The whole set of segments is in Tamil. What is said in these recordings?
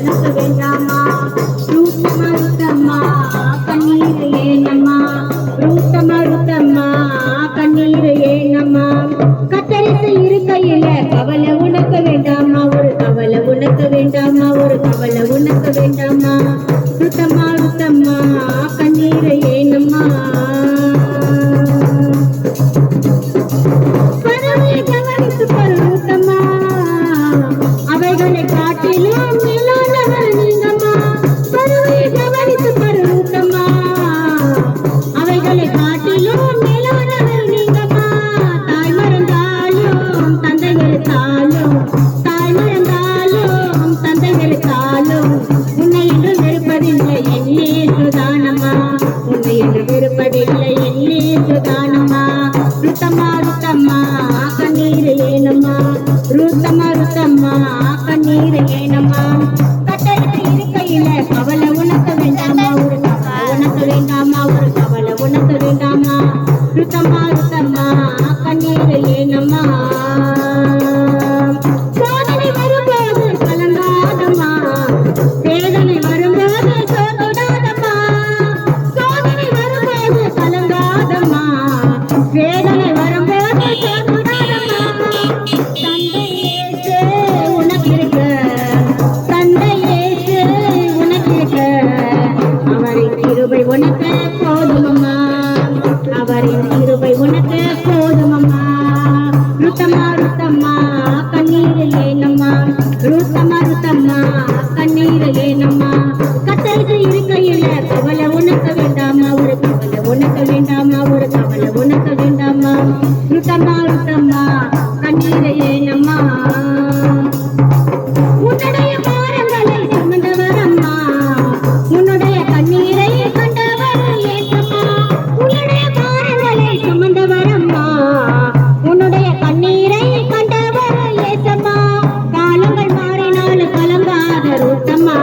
உனக்கு வேண்டாமா ரூத்தமா ருத்தம்மா கண்ணீர் ஏனம்மா ரூத்தமா ருத்தம்மா கண்ணீர் ஏனம்மா கத்தரித்து இருக்கையில கவலை உனக்கு வேண்டாமா ஒரு கவலை உனக்கு வேண்டாமா ஒரு கவலை உனக்கு வேண்டாமா ருத்தமா ருத்தம்மா கண்ணீர் ஏனம்மா பறவை கவனித்து பாரு ருத்தம்மா அவைகளை காட்டிலும் மேலானவர் நீங்கம்மா பறவை கவனித்து பாரு ருத்தம்மா அவைகளை காட்டிலும் மேலானவர் நீங்கம்மா தாய் மறந்தாலும் தந்தை வெறுத்தாலும் தாய் மறந்தாலும் தந்தை வெறுத்தாலும் உன்னை என்று வெறுப்பதில்லை என்னே சுதானம்மா உன்னை என்று வெறுப்பதில்லை என்னே சுதானம்மா ருத்தம்மா ருத்தம்மா கண்ணீர் ஏனம்மா ருத்தம்மா ருத்தம்மா கண்ணீர் ஏனம்மா கட்டளைக்கு இருக்கையில கவலை உனக்கு வேண்டாமா ஒரு கவலை உனக்கு வேண்டாமா ஒரு கவலை உனக்கு வேண்டாமா ருத்தம்மா ருத்தம்மா கண்ணீர் ஏனம்மா சோதனை வரும்போது கலங்காதம்மா வேதனை வரும்போது சோதிடாதம்மா சோதனை வரும்போது கலங்காதம்மா வேதனை வரும்போது சோதிடாதம்மா தந்தை இயேசு உனக்கு இருக்க தந்தை இயேசு உனக்கு இருக்க அவரின் கிருபை உனக்கு போதுமம்மா அவரின் கிருபை உனக்கு போதுமம்மா ருத்தம்மா ருத்தம்மா கண்ணீர் ஏனம்மா ருத்தம்மா ருத்தம்மா கண்ணீர் ஏனம்மா கத்தரித்து இருக்கையில கவலை உனக்கு வேண்டாமா ஒரு கவலை உனக்கு வேண்டாமா ஒரு கவலை உனக்கு வேண்டாமா ருத்தம்மா ருத்தம்மா கண்ணீர் ஏனம்மா உன்னுடைய பாரங்களை சுமந்தவர் அம்மா உன்னுடைய கண்ணீரை கண்டவர் ஏசம்மா உன்னுடைய பாரங்களை சுமந்தவர் அம்மா உன்னுடைய கண்ணீரை கண்டவர் ஏசம்மா காலங்கள் மாறினாலும் கலங்காத ருத்தம்மா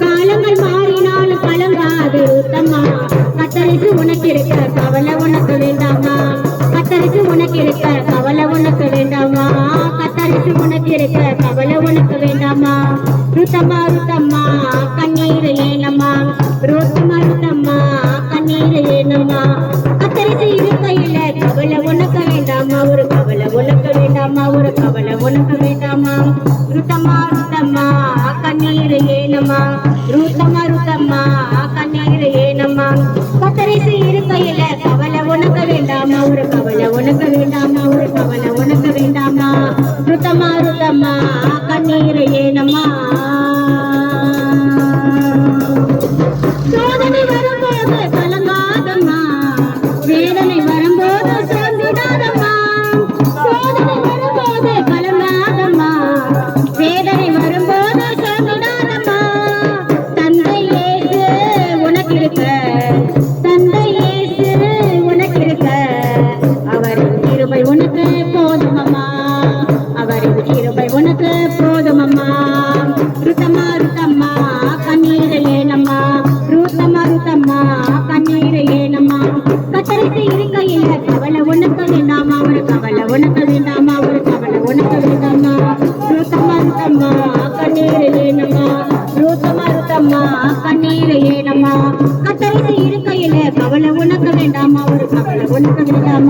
காலங்கள் மாறினாலும் கலங்காத ருத்தம்மா கத்தரித்து உனக்கு இருக்க கவலை உனக்கு வேண்டாமா கத்தரித்து உனக்கு இருக்க கவலை உனக்கு வேண்டாமா கத்தரித்து உனக்கு இருக்க கவலை உனக்கு வேண்டாமா ருத்தம்மா ருத்தம்மா கண்ணீர் ஏனம்மா ருத்தம்மா ருத்தம்மா கண்ணீர் ஏனம்மா கத்தரித்து இருக்கையில கவலை உனக்கு வேண்டாமா ஒரு கவலை உனக்கு வேண்டாமா ஒரு கவலை உனக்கு வேண்டாமா ருத்தம்மா ருத்தம்மா கண்ணீர் ஏனம்மா ருத்தம்மா ருத்தம்மா கண்ணீர் ஏனம்மா கத்தரித்து இருக்கையில கவலை உனக்கு வேண்டாமா ஒரு கவலை உனக்கு வேண்டாமா ஒரு கவலை உனக்கு வேண்டாமா ருத்தம்மா ருத்தம்மா கண்ணீர் ஏனம்மா சோதனை வரும்போது கலங்காதம்மா வேதனை வரும்போது சோர்ந்திடாதம்மா சோதனை வரும்போது கலங்காதம்மா வேதனை வரும்போது சோர்ந்திடாதம்மா தந்தை இயேசு உனக்கு இருக்க தந்தை இயேசு உனக்கு இருக்க அவரின் கிருபை உனக்கு போதுமம்மா அவரின் கிருபை உனக்கு போதுமம்மா ருத்தம்மா ருத்தம்மா கண்ணீர் ஏனம்மா ருத்தம்மா ருத்தம்மா கண்ணீர் ஏனம்மா கத்தரித்து இருக்கையில் கவலை உனக்கு வேண்டாமா ஒரு கவலை உனக்கு வேண்டாமா ஒரு கவலை உனக்கு வேண்டாமா ருத்தம்மா ருத்தம்மா கண்ணீர் ஏனம்மா ருத்தம்மா ருத்தம்மா கண்ணீர் ஏனம்மா கத்தரித்து இருக்கையில் கவலை உனக்கு வேண்டாமா ஒரு கவலை உனக்கு வேண்டாமா